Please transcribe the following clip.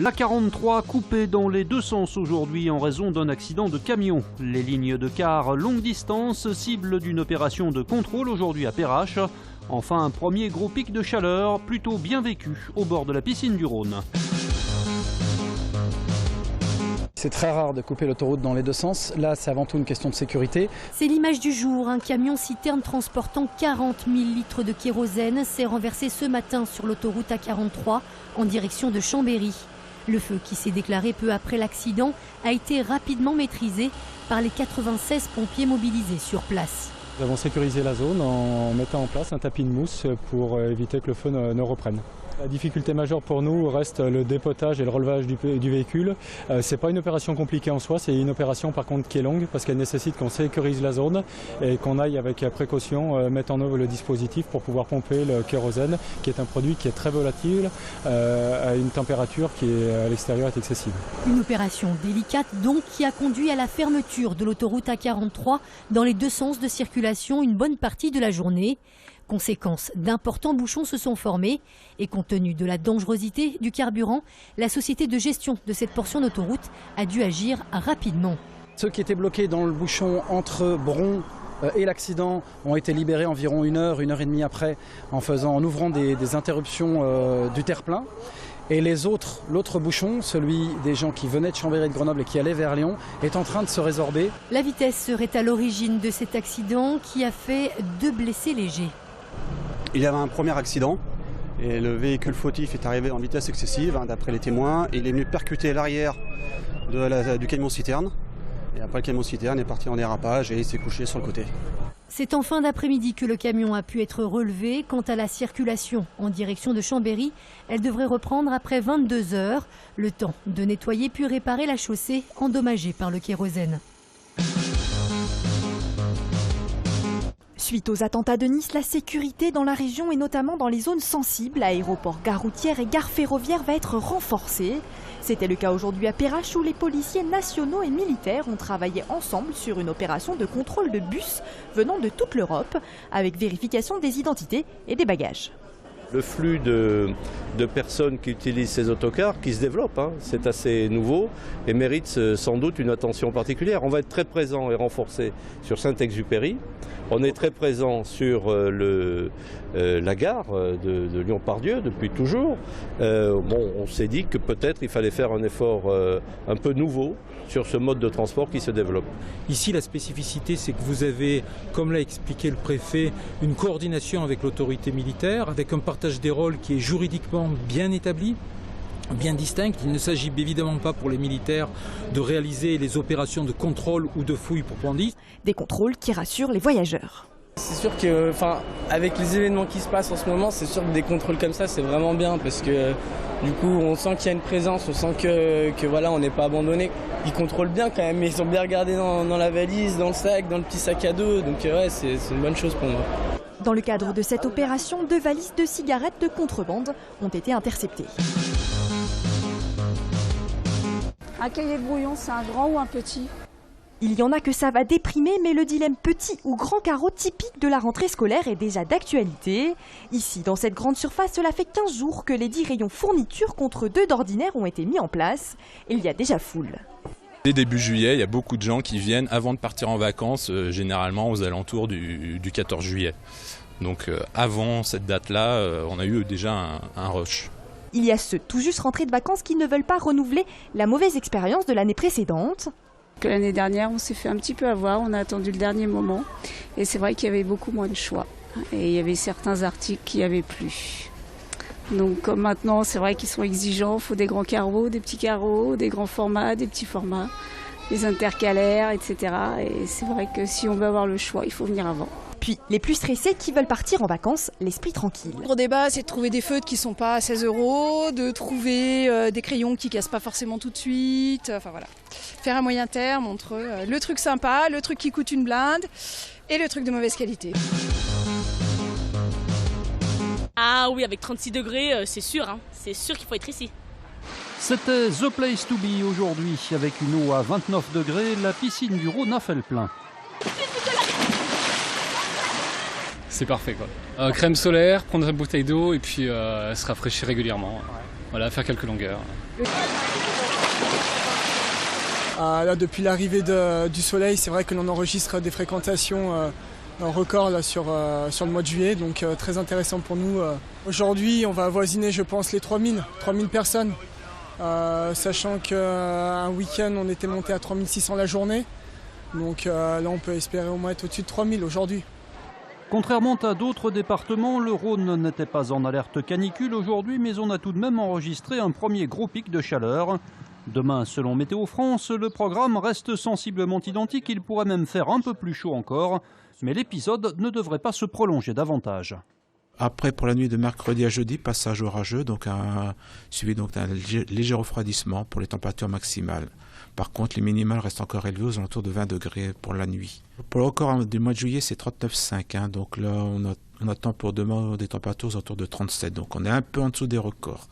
La 43 coupée dans les deux sens aujourd'hui en raison d'un accident de camion. Les lignes de car longue distance, cible d'une opération de contrôle aujourd'hui à Perrache. Enfin, un premier gros pic de chaleur, plutôt bien vécu, au bord de la piscine du Rhône. C'est très rare de couper l'autoroute dans les deux sens. Là, c'est avant tout une question de sécurité. C'est l'image du jour. Un camion-citerne transportant 40 000 litres de kérosène s'est renversé ce matin sur l'autoroute A43 en direction de Chambéry. Le feu qui s'est déclaré peu après l'accident a été rapidement maîtrisé par les 96 pompiers mobilisés sur place. Nous avons sécurisé la zone en mettant en place un tapis de mousse pour éviter que le feu ne reprenne. La difficulté majeure pour nous reste le dépotage et le relevage du véhicule. Ce n'est pas une opération compliquée en soi, c'est une opération par contre qui est longue parce qu'elle nécessite qu'on sécurise la zone et qu'on aille avec précaution mettre en œuvre le dispositif pour pouvoir pomper le kérosène qui est un produit qui est très volatile à une température qui est à l'extérieur est excessive. Une opération délicate donc qui a conduit à la fermeture de l'autoroute A43 dans les deux sens de circulation une bonne partie de la journée. Conséquence, d'importants bouchons se sont formés et compte tenu de la dangerosité du carburant, la société de gestion de cette portion d'autoroute a dû agir rapidement. Ceux qui étaient bloqués dans le bouchon entre Bron et l'accident ont été libérés environ une heure et demie après en ouvrant des interruptions du terre-plein. Et l'autre bouchon, celui des gens qui venaient de Chambéry et de Grenoble et qui allaient vers Lyon, est en train de se résorber. La vitesse serait à l'origine de cet accident qui a fait 2 blessés légers. Il y avait un premier accident et le véhicule fautif est arrivé en vitesse excessive, d'après les témoins. Il est venu percuter l'arrière du camion-citerne. Et après, le camion-citerne est parti en dérapage et il s'est couché sur le côté. C'est en fin d'après-midi que le camion a pu être relevé. Quant à la circulation en direction de Chambéry, elle devrait reprendre après 22 heures. Le temps de nettoyer puis réparer la chaussée endommagée par le kérosène. Suite aux attentats de Nice, la sécurité dans la région et notamment dans les zones sensibles, aéroports, gares routières et gares ferroviaires va être renforcée. C'était le cas aujourd'hui à Perrache où les policiers nationaux et militaires ont travaillé ensemble sur une opération de contrôle de bus venant de toute l'Europe avec vérification des identités et des bagages. Le flux de personnes qui utilisent ces autocars qui se développe, c'est assez nouveau et mérite sans doute une attention particulière. On va être très présent et renforcé sur Saint-Exupéry. On est très présent sur la gare de Lyon-Pardieu depuis toujours. On s'est dit que peut-être il fallait faire un effort un peu nouveau sur ce mode de transport qui se développe. Ici, la spécificité, c'est que vous avez, comme l'a expliqué le préfet, une coordination avec l'autorité militaire, avec un partage des rôles qui est juridiquement bien établi, bien distinct. Il ne s'agit évidemment pas pour les militaires de réaliser les opérations de contrôle ou de fouille pour bandits. Des contrôles qui rassurent les voyageurs. C'est sûr que, avec les événements qui se passent en ce moment, c'est sûr que des contrôles comme ça, c'est vraiment bien parce que du coup, on sent qu'il y a une présence, on sent que voilà, on n'est pas abandonné. Ils contrôlent bien quand même, mais ils ont bien regardé dans la valise, dans le sac, dans le petit sac à dos, donc ouais, c'est une bonne chose pour moi. Dans le cadre de cette opération, 2 valises de cigarettes de contrebande ont été interceptées. Un cahier de brouillon, c'est un grand ou un petit ? Il y en a que ça va déprimer, mais le dilemme petit ou grand carreau typique de la rentrée scolaire est déjà d'actualité. Ici, dans cette grande surface, cela fait 15 jours que les 10 rayons fournitures contre 2 d'ordinaire ont été mis en place. Il y a déjà foule. Dès début juillet, il y a beaucoup de gens qui viennent avant de partir en vacances, généralement aux alentours du 14 juillet. Donc avant cette date-là, on a eu déjà un rush. Il y a ceux tout juste rentrés de vacances qui ne veulent pas renouveler la mauvaise expérience de l'année précédente. L'année dernière, on s'est fait un petit peu avoir, on a attendu le dernier moment. Et c'est vrai qu'il y avait beaucoup moins de choix. Et il y avait certains articles qui n'y avaient plus. Donc comme maintenant, c'est vrai qu'ils sont exigeants, il faut des grands carreaux, des petits carreaux, des grands formats, des petits formats, des intercalaires, etc. Et c'est vrai que si on veut avoir le choix, il faut venir avant. Puis les plus stressés qui veulent partir en vacances, l'esprit tranquille. Le gros débat, c'est de trouver des feutres qui ne sont pas à 16 €, de trouver des crayons qui ne cassent pas forcément tout de suite. Enfin voilà, faire un moyen terme entre le truc sympa, le truc qui coûte une blinde et le truc de mauvaise qualité. Ah oui, avec 36 degrés, c'est sûr qu'il faut être ici. C'était The Place to Be aujourd'hui. Avec une eau à 29 degrés, la piscine du Rhône a fait le plein. C'est parfait quoi. Crème solaire, prendre une bouteille d'eau et puis se rafraîchir régulièrement. Voilà, faire quelques longueurs. Là, depuis l'arrivée du soleil, c'est vrai que l'on enregistre des fréquentations records là, sur le mois de juillet, donc très intéressant pour nous. Aujourd'hui, on va avoisiner, je pense, les 3000 personnes, sachant qu'un week-end, on était monté à 3600 la journée. Donc là, on peut espérer au moins être au-dessus de 3000 aujourd'hui. Contrairement à d'autres départements, le Rhône n'était pas en alerte canicule aujourd'hui, mais on a tout de même enregistré un premier gros pic de chaleur. Demain, selon Météo France, le programme reste sensiblement identique, il pourrait même faire un peu plus chaud encore, mais l'épisode ne devrait pas se prolonger davantage. Après, pour la nuit de mercredi à jeudi, passage orageux, suivi d'un léger refroidissement pour les températures maximales. Par contre, les minimales restent encore élevées aux alentours de 20 degrés pour la nuit. Pour le record du mois de juillet, c'est 39,5. Donc là, on attend pour demain des températures aux alentours de 37. Donc on est un peu en dessous des records.